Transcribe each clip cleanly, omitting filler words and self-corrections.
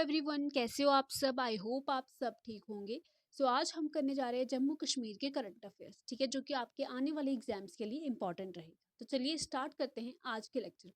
Everyone, कैसे हो आप सब। आई होप आप सब ठीक होंगे। आज हम करने जा रहे हैं जम्मू कश्मीर के करंट अफेयर्स, ठीक है, जो कि आपके आने वाले एग्जाम्स के लिए इंपॉर्टेंट रहेगा। तो चलिए स्टार्ट करते हैं आज के लेक्चर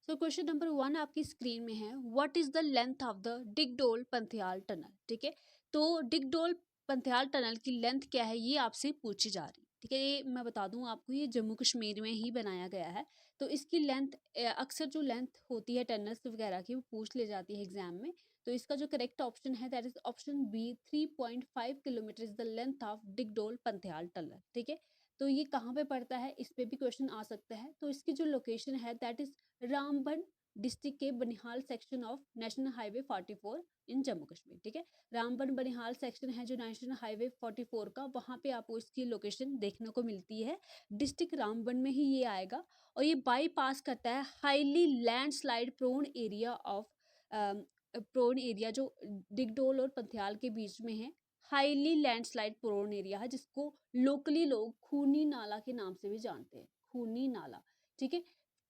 को। क्वेश्चन नंबर 1 आपकी स्क्रीन में है, what is the length of the Digdol Panthiyal tunnel. ठीक है, तो डिगडोल पंथियाल टनल की लेंथ क्या है ये आपसे पूछी जा रही है। ठीक है, ये मैं बता दूं आपको, ये जम्मू कश्मीर में ही बनाया गया है। तो इसकी लेंथ, अक्सर जो लेंथ होती है टनल्स वगैरह की, वो पूछ ले जाती है एग्जाम में। तो इसका जो करेक्ट ऑप्शन है that is option B, 3.5 kilometre is the length of Digdol Panthiyal tunnel. ठीक है, तो ये कहाँ पे पड़ता है, इस पे भी क्वेश्चन आ सकता है। तो इसकी जो लोकेशन है दैट इज रामबन डिस्ट्रिक्ट के Banihal section of national highway 44 इन जम्मू कश्मीर। ठीक है, रामबन बनिहाल सेक्शन है जो नेशनल हाईवे 44 का, वहाँ पे आपको इसकी लोकेशन देखने को मिलती है। डिस्ट्रिक्ट रामबन में ही ये आएगा और ये बाईपास करता है highly landslide prone area of prone area जो डिगडोल और पंथियाल के बीच में है। हाईली लैंडस्लाइड प्रोन एरिया है जिसको लोकली लोग खूनी नाला के नाम से भी जानते हैं, खूनी नाला। ठीक है,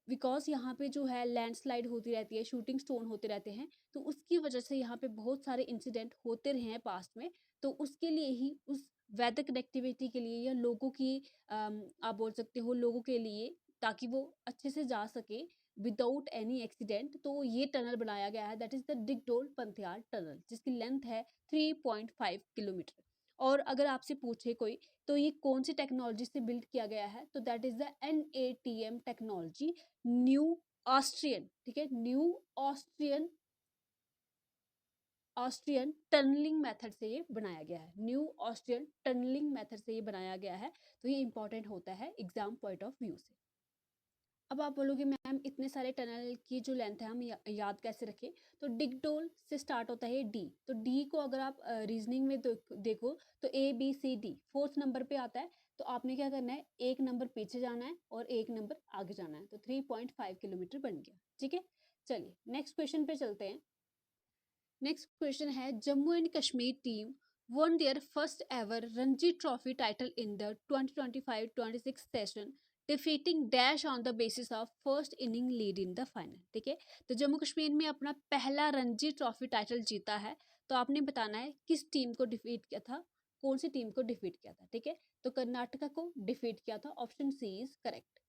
बिकॉज यहाँ पे जो है लैंडस्लाइड होती रहती है, शूटिंग स्टोन होते रहते हैं, तो उसकी वजह से यहाँ पे बहुत सारे इंसिडेंट होते रहे हैं पास्ट में। तो उसके लिए ही, उस वेदर कनेक्टिविटी के लिए, या लोगों की आप बोल सकते हो लोगों के लिए, ताकि वो अच्छे से जा सके विदाउट एनी एक्सीडेंट, तो ये टनल बनाया गया है that is the Digdol Panthiyal tunnel, जिसकी लेंथ है 3.5 किलोमीटर। और अगर आपसे पूछे कोई तो ये कौन सी टेक्नोलॉजी से बिल्ड किया गया है, तो that is the NATM technology, new Austrian. ठीक है, new Austrian Austrian tunnelling method से ये बनाया गया है, न्यू ऑस्ट्रियन टनलिंग मेथड से ये बनाया गया है। तो ये इंपॉर्टेंट होता है एग्जाम पॉइंट ऑफ व्यू से। अब आप बोलोगे मैम इतने सारे टनल की जो लेंथ है हम याद कैसे रखें। तो डिगडोल से स्टार्ट होता है डी, तो डी को अगर आप रीजनिंग में देखो तो ABCD 4th नंबर पे आता है। तो आपने क्या करना है, एक नंबर पीछे जाना है और एक नंबर आगे जाना है, तो 3.5 किलोमीटर बन गया। ठीक है, चलिए नेक्स्ट क्वेश्चन पे चलते हैं। नेक्स्ट क्वेश्चन है, Jammu and Kashmir team won their first ever Ranji Trophy title in the 2025-26 session, defeating Dash on the basis of first inning lead in the final। ठीक है, तो जम्मू कश्मीर में अपना पहला रणजी ट्रॉफी टाइटल जीता है। तो आपने बताना है किस टीम को डिफीट किया था, कौन सी टीम को डिफीट किया था। ठीक है, तो कर्नाटका को डिफीट किया था, option C is correct.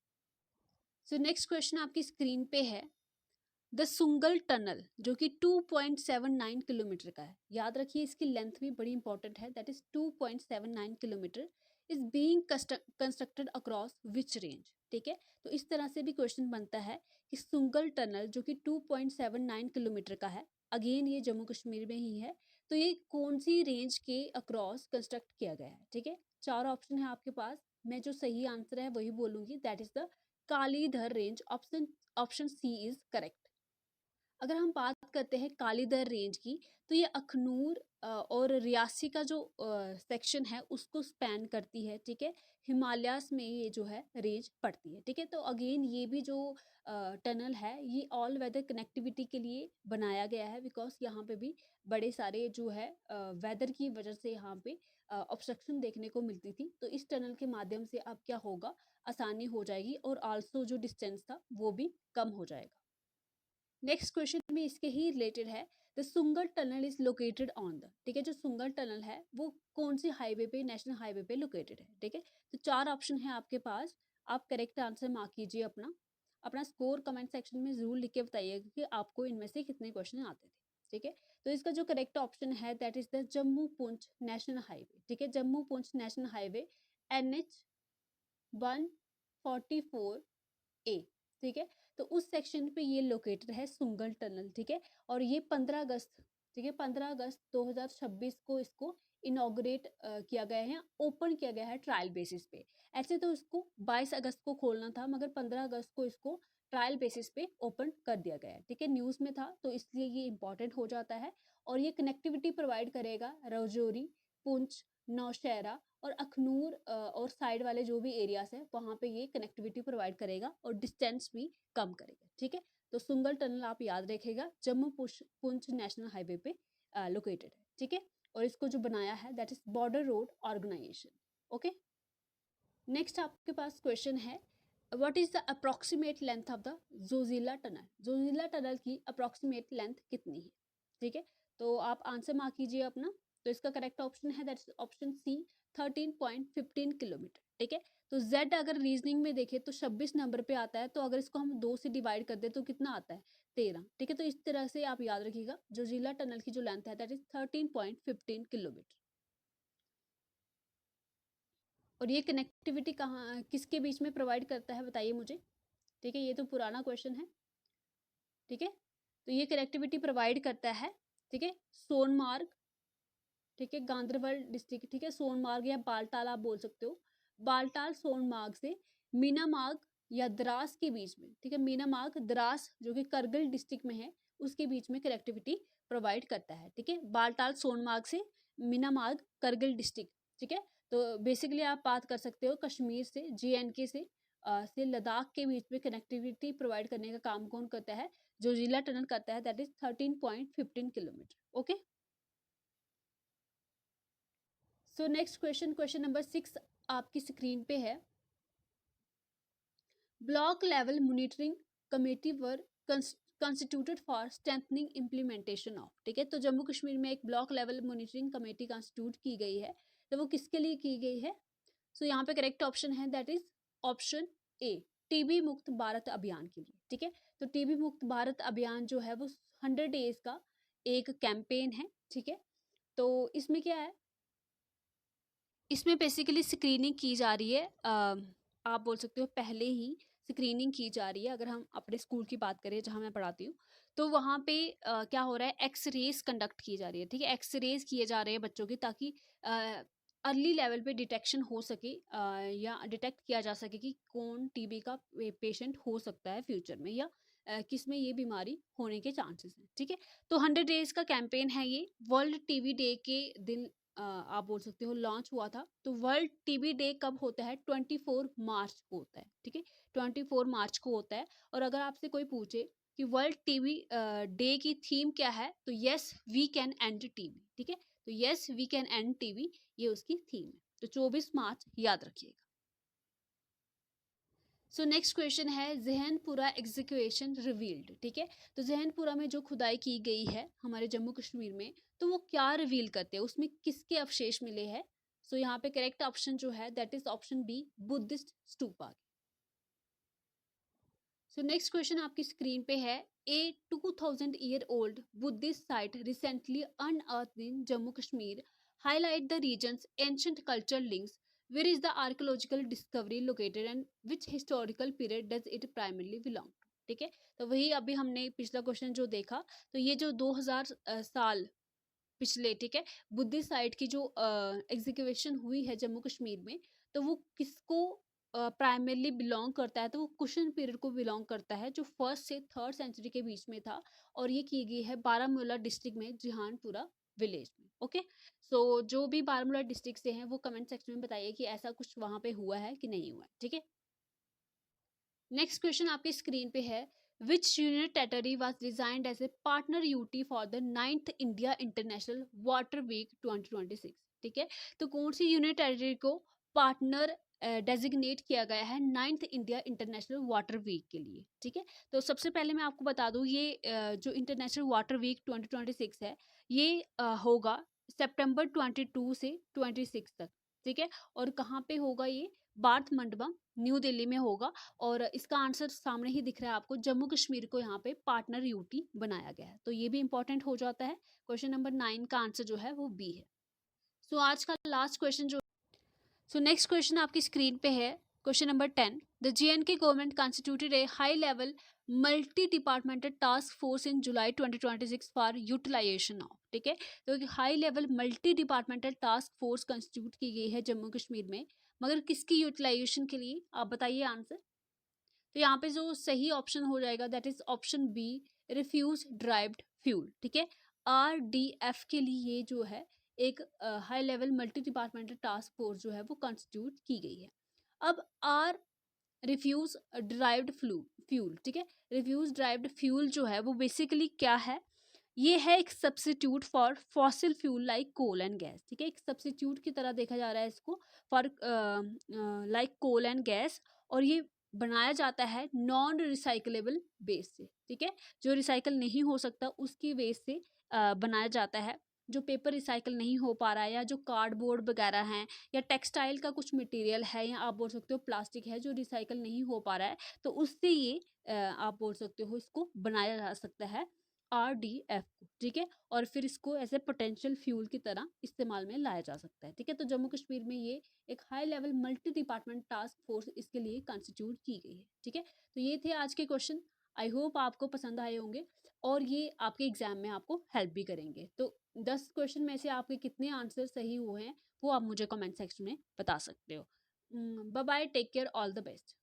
So next question आपकी स्क्रीन पे है, द सुंगल टनल जो कि 2.79 किलोमीटर का है, याद रखिए इसकी लेंथ भी बड़ी इंपॉर्टेंट है, that is 2.79 kilometre, is being constructed across which range. ठीक है, तो इस तरह से भी क्वेश्चन बनता है कि सुंगल टनल जो कि 2.79 किलोमीटर का है, अगेन ये जम्मू कश्मीर में ही है, तो ये कौन सी रेंज के अक्रॉस कंस्ट्रक्ट किया गया है। ठीक है, 4 ऑप्शन है आपके पास, मैं जो सही आंसर है वही बोलूंगी, that is the Kalidhar range, option C is correct. अगर हम बात करते हैं कालीदर रेंज की, तो ये अखनूर और रियासी का जो सेक्शन है उसको स्पैन करती है। ठीक है, हिमालयास में ये जो है रेंज पड़ती है। ठीक है, तो अगेन ये भी जो टनल है ये ऑल वेदर कनेक्टिविटी के लिए बनाया गया है, बिकॉज यहाँ पे भी बड़े सारे जो है वेदर की वजह से यहाँ पे ऑब्स्ट्रक्शन देखने को मिलती थी। तो इस टनल के माध्यम से अब क्या होगा, आसानी हो जाएगी और आल्सो जो डिस्टेंस था वो भी कम हो जाएगा। नेक्स्ट क्वेश्चन में इसके ही रिलेटेड है, the Sungal tunnel is located on the. ठीक है, जो सुंगल टनल है वो कौन सी हाईवे पे, नेशनल हाईवे पे लोकेटेड है। ठीक है, तो 4 ऑप्शन है आपके पास, आप करेक्ट आंसर मार्क कीजिए अपना। अपना स्कोर कमेंट सेक्शन में जरूर लिख के बताइएगा कि आपको इनमें से कितने क्वेश्चन आते थे। ठीक है, तो इसका जो करेक्ट ऑप्शन है that is the Jammu Poonch national highway. ठीक है, Jammu Poonch national highway NH 144A। ठीक है, तो उस सेक्शन पे ये लोकेटेड है सुंगल टनल। ठीक है, और ये 15 अगस्त, ठीक है, 15 अगस्त 2026 को इसको इनॉग्रेट किया गया है, ओपन किया गया है ट्रायल बेसिस पे। ऐसे तो इसको 22 अगस्त को खोलना था, मगर 15 अगस्त को इसको ट्रायल बेसिस पे ओपन कर दिया गया है। ठीक है, न्यूज़ में था तो इसलिए ये इंपॉर्टेंट हो जाता है। और ये कनेक्टिविटी प्रोवाइड करेगा राजौरी, पुंछ, नौशहरा और अखनूर और साइड वाले जो भी एरियाज है वहाँ पे ये कनेक्टिविटी प्रोवाइड करेगा और डिस्टेंस भी कम करेगा। ठीक है, तो सुंगल टनल आप याद रखेगा, जम्मू पुंछ नेशनल हाईवे पे लोकेटेड है। ठीक है, और इसको जो बनाया है that is border road organisation. Okay, next आपके पास क्वेश्चन है, what is the approximate length of the Zojila tunnel. Zojila tunnel की अप्रोक्सीमेट लेंथ कितनी है। ठीक है, तो आप आंसर मार्क कीजिए अपना। तो इसका करेक्ट ऑप्शन है दैट्स ऑप्शन सी 13.15 किलोमीटर। ठीक है, तो Z अगर रीजनिंग में देखें तो 26 नंबर पे आता है, तो अगर इसको हम 2 से डिवाइड कर दे तो कितना आता है 13। ठीक है, तो इस तरह से आप याद रखिएगा जोजिला टनल की जो लेंथ है दैट इज 13.15 किलोमीटर। और ये कनेक्टिविटी कहाँ किसके बीच में प्रोवाइड करता है बताइए मुझे। ठीक है, ये तो पुराना क्वेश्चन है। ठीक है, तो ये कनेक्टिविटी प्रोवाइड करता है, ठीक है, सोनमार्ग, ठीक है, गांधरबल डिस्ट्रिक्ट, ठीक है, सोनमार्ग या बालटाल आप बोल सकते हो, बालटाल सोनमार्ग से मीनामार्ग या द्रास के बीच में, ठीक है, मीनामार्ग द्रास जो कि करगिल डिस्ट्रिक्ट में है उसके बीच में कनेक्टिविटी प्रोवाइड करता है। ठीक है, बालटाल सोनमार्ग से मीनामार्ग करगिल डिस्ट्रिक्ट। ठीक है, तो बेसिकली आप बात कर सकते हो कश्मीर से JNK से लद्दाख के बीच में कनेक्टिविटी प्रोवाइड करने का काम कौन करता है, जो जिला टनल करता है that is 13.15 kilometre. Okay, so next question, question number 6 आपकी स्क्रीन पे है। Block level monitoring committee were constituted for strengthening implementation of. ठीक है, तो जम्मू कश्मीर में एक block level monitoring committee constitute की गई है, तो वो किसके लिए की गई है। सो यहाँ पे करेक्ट ऑप्शन है that is option A, TB मुक्त भारत अभियान के लिए। ठीक है, तो टीबी मुक्त भारत अभियान जो है वो 100 डेज का एक कैंपेन है। ठीक है, तो इसमें क्या है, इसमें बेसिकली स्क्रीनिंग की जा रही है, आप बोल सकते हो पहले ही स्क्रीनिंग की जा रही है। अगर हम अपने स्कूल की बात करें जहाँ मैं पढ़ाती हूँ, तो वहाँ पे क्या हो रहा है, एक्सरेज कंडक्ट की जा रही है। ठीक है, एक्सरेज किए जा रहे हैं बच्चों की, ताकि अर्ली लेवल पे डिटेक्शन हो सके, या डिटेक्ट किया जा सके कि कौन टीबी का पेशेंट हो सकता है फ्यूचर में, या किस में ये बीमारी होने के चांसेस हैं। ठीक है, तो 100 डेज का कैंपेन है ये। वर्ल्ड टीबी डे के दिन आप बोल सकते हो लॉन्च हुआ था। तो वर्ल्ड टीबी डे कब होता है, 24 मार्च को होता है। ठीक है, 24 मार्च को होता है। और अगर आपसे कोई पूछे कि वर्ल्ड टीबी डे की थीम क्या है, तो yes we can end TB. ठीक है, तो yes we can end TB ये उसकी थीम है। तो 24 मार्च याद रखिएगा। सो नेक्स्ट क्वेश्चन है जहनपुरा एग्जीक्यूशन रिवील्ड। ठीक है, तो जहनपुरा में जो खुदाई की गई है हमारे जम्मू कश्मीर में, तो वो क्या रिवील करते हैं, उसमें किसके अवशेष मिले हैं। सो यहाँ पे करेक्ट ऑप्शन जो है that is option B, Buddhist stupa. So next question आपकी स्क्रीन पे है, a 2000 year old Buddhist site recently unearthed in Jammu Kashmir highlight the regions ancient culture links, where is the archaeological discovery located and which historical period does it primarily belong to। ठीक है, तो वही अभी हमने पिछला क्वेश्चन जो देखा, तो ये जो 2000 साल पिछले, ठीक है, बुद्धिस्ट साइट की जो एग्जीक्यूशन हुई है जम्मू कश्मीर में, तो वो किसको प्राइमरली बिलोंग करता है, तो वो कुशन पीरियड को बिलोंग करता है जो 1st से 3rd सेंचुरी के बीच में था। और ये की गई है बारामूला डिस्ट्रिक्ट में जिहानपुरा विलेज में। ओके, सो जो भी बारामूला डिस्ट्रिक्ट से हैं वो कमेंट सेक्शन में बताइए कि ऐसा कुछ वहाँ पे हुआ है कि नहीं हुआ है। ठीक है, नेक्स्ट क्वेश्चन आपकी स्क्रीन पे है, which union territory was designed as a partner UT for the 9th India international water week 2026। ठीक है, तो कौन सी यूनियन टेरिटरी को पार्टनर डेजिग्नेट किया गया है 9th India international water week के लिए। ठीक है, तो सबसे पहले मैं आपको बता दूं ये जो इंटरनेशनल वाटर वीक 2026 है ये होगा सितंबर 22 से 26 तक। ठीक है, और कहाँ पे होगा ये, भारत मंडपम न्यू दिल्ली में होगा। और इसका आंसर सामने ही दिख रहा है आपको, जम्मू कश्मीर को यहाँ पे पार्टनर यूटी बनाया गया है, तो ये भी इंपॉर्टेंट हो जाता है। क्वेश्चन नंबर 9 का आंसर जो है वो बी है। सो आज का लास्ट क्वेश्चन जो, सो नेक्स्ट क्वेश्चन आपकी स्क्रीन पे है, question number 10, the JNK government constituted a high level multi departmental task force in July 2026 for utilization of. ठीक है, तो एक high level multi departmental task force constitute की गई है जम्मू कश्मीर में, मगर किसकी यूटिलाइजेशन के लिए, आप बताइए आंसर। तो यहाँ पे जो सही ऑप्शन हो जाएगा that is option B, refuse derived fuel. ठीक है, RDF के लिए ये जो है एक high level multi departmental task force जो है वो कंस्टिट्यूट की गई है। अब आर रिफ्यूज ड्राइव्ड फ्यूल, ठीक है, रिफ्यूज ड्राइव्ड फ्यूल जो है वो बेसिकली क्या है, ये है एक substitute for fossil fuel like coal and gas. ठीक है, एक सब्सिट्यूट की तरह देखा जा रहा है इसको for like coal and gas, और ये बनाया जाता है नॉन रिसाइकलेबल वेस्ट से। ठीक है, जो रिसाइकल नहीं हो सकता उसकी वेस्ट से बनाया जाता है, जो पेपर रिसाइकल नहीं हो पा रहा है या जो कार्डबोर्ड वगैरह हैं या टेक्सटाइल का कुछ मटेरियल है या आप बोल सकते हो प्लास्टिक है जो रिसाइकल नहीं हो पा रहा है, तो उससे ये आप बोल सकते हो इसको बनाया जा सकता है RDF को, ठीक है। और फिर इसको ऐसे पोटेंशियल फ्यूल की तरह इस्तेमाल में लाया जा सकता है, ठीक है। तो जम्मू कश्मीर में ये एक high level multi department task force इसके लिए कंस्टिट्यूट की गई है, ठीक है। तो ये थे आज के क्वेश्चन। आई होप आपको पसंद आए होंगे और ये आपके एग्जाम में आपको हेल्प भी करेंगे। तो 10 क्वेश्चन में से आपके कितने आंसर सही हुए हैं वो आप मुझे कमेंट सेक्शन में बता सकते हो। Bye bye, take care, all the best.